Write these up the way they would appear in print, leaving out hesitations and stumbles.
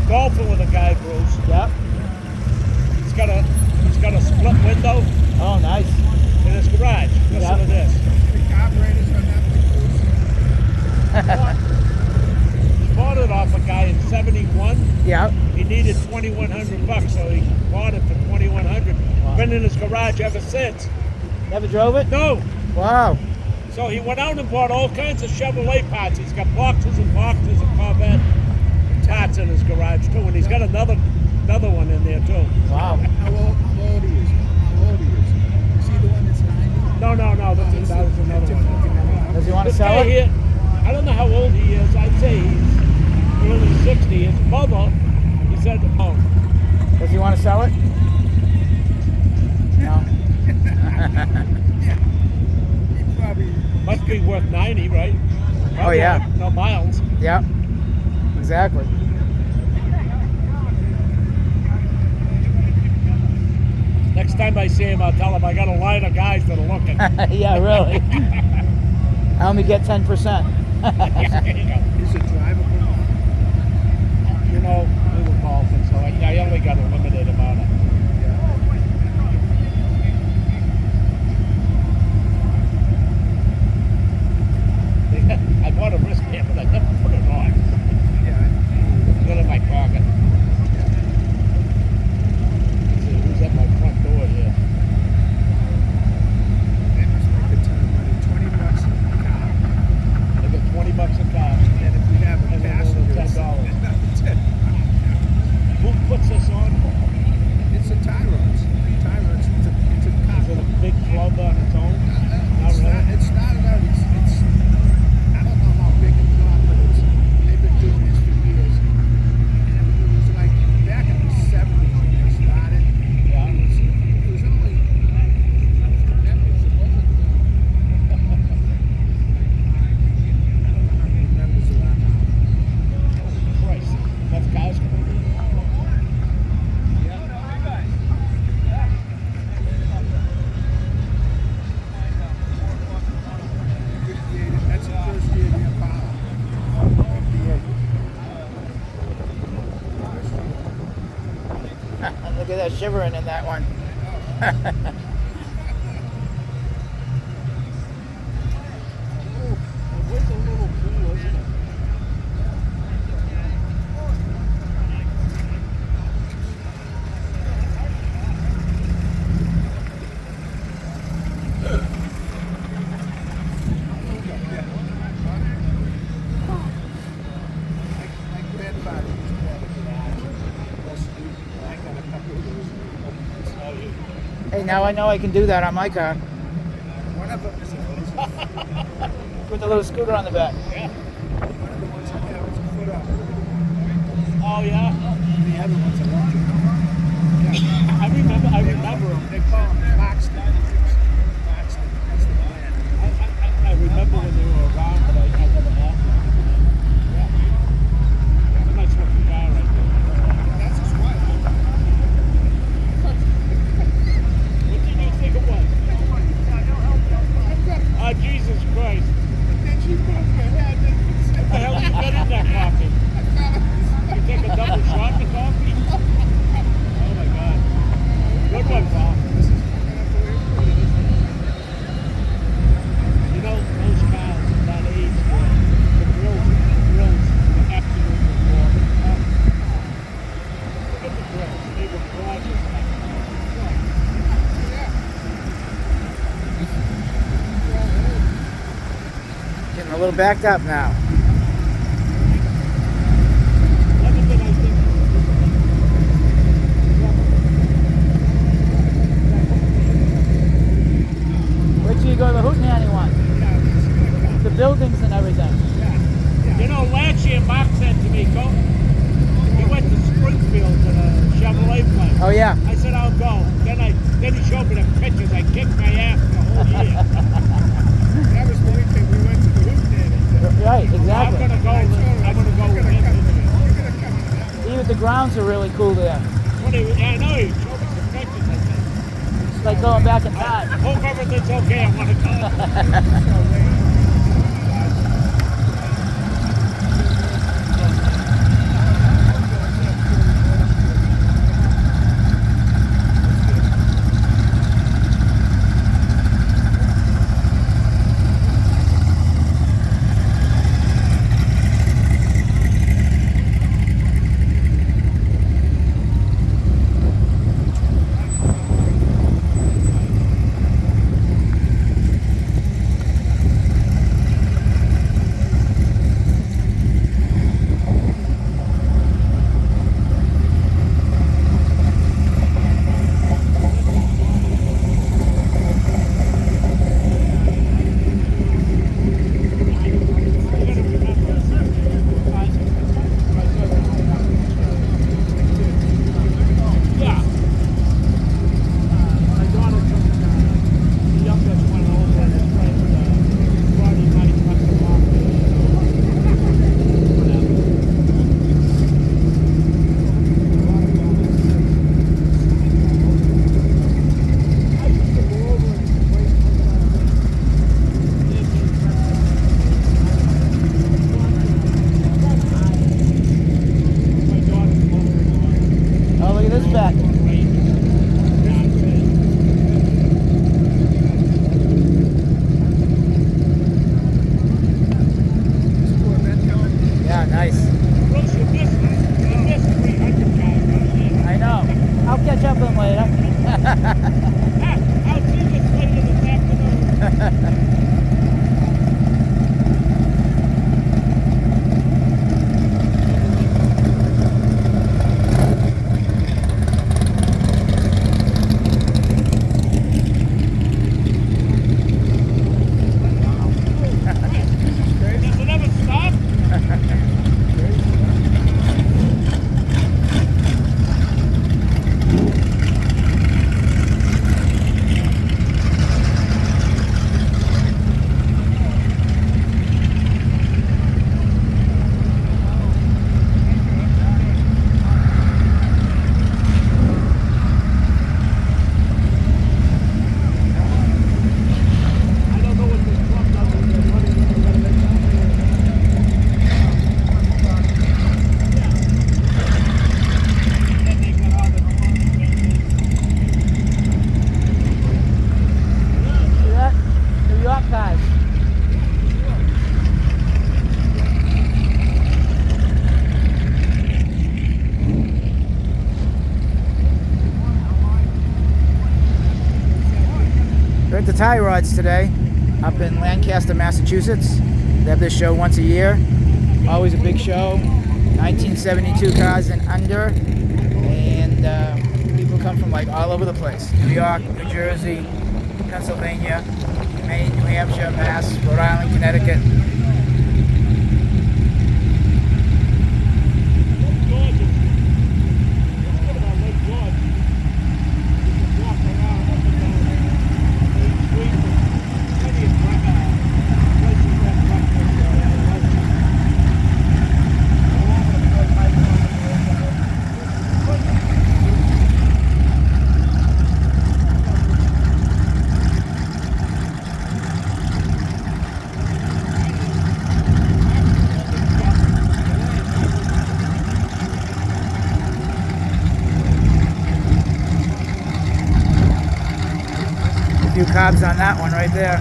golfing with a guy, Bruce. Yep. He's got a split window Oh, nice. in his garage. Listen Yep. to this. The carburetors on that thing, He bought it off a guy in '71. Yep. He needed $2,100, so he bought it for $2,100. Wow. Been in his garage ever since. Never drove it? No. Wow. So he went out and bought all kinds of Chevrolet parts. He's got boxes and boxes of Corvette parts in his garage too, and he's got another one in there too. Wow. How old he is? How old he is? Is he the one that's 90? No, that was another one. Does he want to This sell guy it? here, I don't know how old he is. I'd say he's early 60s. His mother, he said, oh, Does he want to sell it? No. Yeah. He probably. must be worth 90, right? Oh, yeah. No miles. Yep. Exactly. Next time I see him, I'll tell him I got a line of guys that are looking. Yeah, really. I only get 10%. Is it drivable? You know, we were golfing, so I only got a limited amount of. I bought a wristband, but I never put it on. Yeah. It's in my pocket. Let's see, who's at my front door here? They must make a ton of money. $20 a car. I got $20 a car. And if you have a And then passenger, $10. it's another 10. Who puts this on? It's a tie rods. Tie rods. It's a Is it car. a big club on its own? It started out. It's I don't know how big it's not, but they've been doing this for years. And it was like back in the 70s when they started. Yeah. It was only members. It wasn't. I don't know how many members there are now. Holy Christ. Enough cars coming in? That's the first year of the Apollo. 58. Look at that shivering in that one. Where's the little pool, isn't it? My grandfather used to have a garage. I got a couple of those. Hey, now I know I can do that on my car. One of them is a With the little scooter on the back. Yeah. one of the ones that was a foot up. Oh, yeah? The other one's electric. I remember them. They call them Claxton. Claxton. That's the brand. I remember when they were around, but I never had them. Yeah. A nice looking car right there. That's his wife. What did you think it was? Oh, Jesus Christ. Then she broke her head. What the hell you got in that coffee? You take a double shot of coffee? Oh my God. Good one, Paul. This is fucking up the way it's put it, isn't it? You know, those cars at that age, the grills were absolutely gorgeous. Look at the grills. They were gorgeous. Getting a little backed up now. Other than I think. Wait till you go to the Hootenanny one. The buildings and everything. You know, last year Mark said to me, go. He went to Springfield to the Chevrolet plant. Oh, yeah. I said, I'll go. Then he showed me the pictures. I kicked my ass the whole year. That was the weekend we went to the Hootenanny. Right, I'm exactly. gonna go with him. You're gonna come to that one. Even the grounds are really cool there. When he, I know he showed me some pictures. I said, It's like going back in time. hope everything's okay. I want to go. We're at the Tie Rods today, up in Lancaster, Massachusetts. They have this show once a year. Always a big show. 1972 cars and under, and people come from like all over the place. New York, New Jersey, Pennsylvania, Maine, New Hampshire, Mass, Rhode Island, Connecticut. A few cobs on that one right there.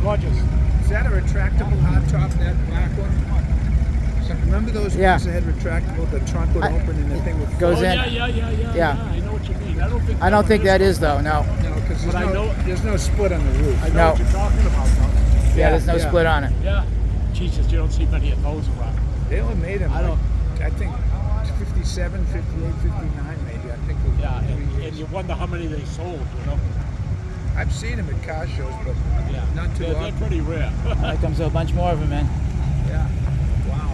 Gorgeous. Is that a retractable hardtop, that black one? So remember those Yeah. ones that had retractable, the trunk would open and the thing would goes Oh, in. yeah. I know what you mean. I don't think that is though, no. No, because But I know- there's no split on the roof. I know No. what you're talking about, though. Yeah, there's no yeah. split on it. Yeah. Jesus, you don't see many of those around. They only made them, I don't- I think 57, 58, 59 maybe, I think. was Yeah, 3 and years. you wonder how many they sold, you know? I've seen them at car shows, but Yeah. not too They're often. pretty rare. There comes a bunch more of them in. Yeah. Wow.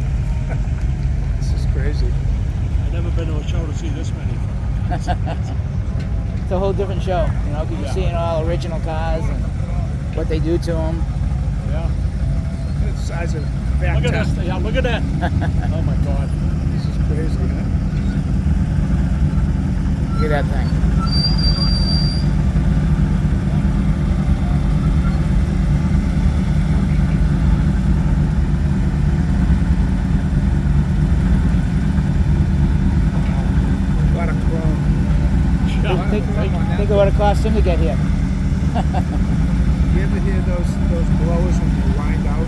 This is crazy. I've never been to a show to see this many. It's a whole different show, you know, because you're Yeah. seeing all original cars and what they do to them. Yeah. Look at the size of the back Look at top. this. Yeah, look at that. Oh my God. This is crazy, huh? Look at that thing. A lot of chrome. Yeah. Think of what it cost him to get here. You ever hear those blowers when they wind out?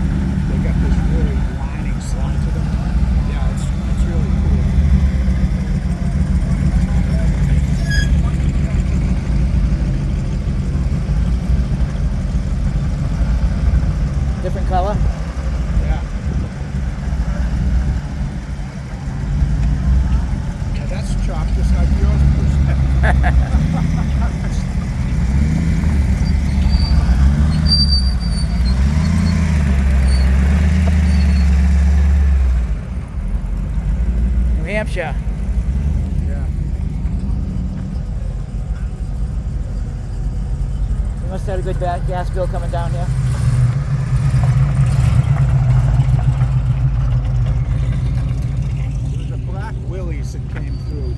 They got this really whining sound to them. Yeah, it's really cool. Different color. Yeah. Yeah, that's chopped just like yours, Bruce. New Hampshire. Yeah. You must have had a good gas bill coming down here. There was a black Willys that came through.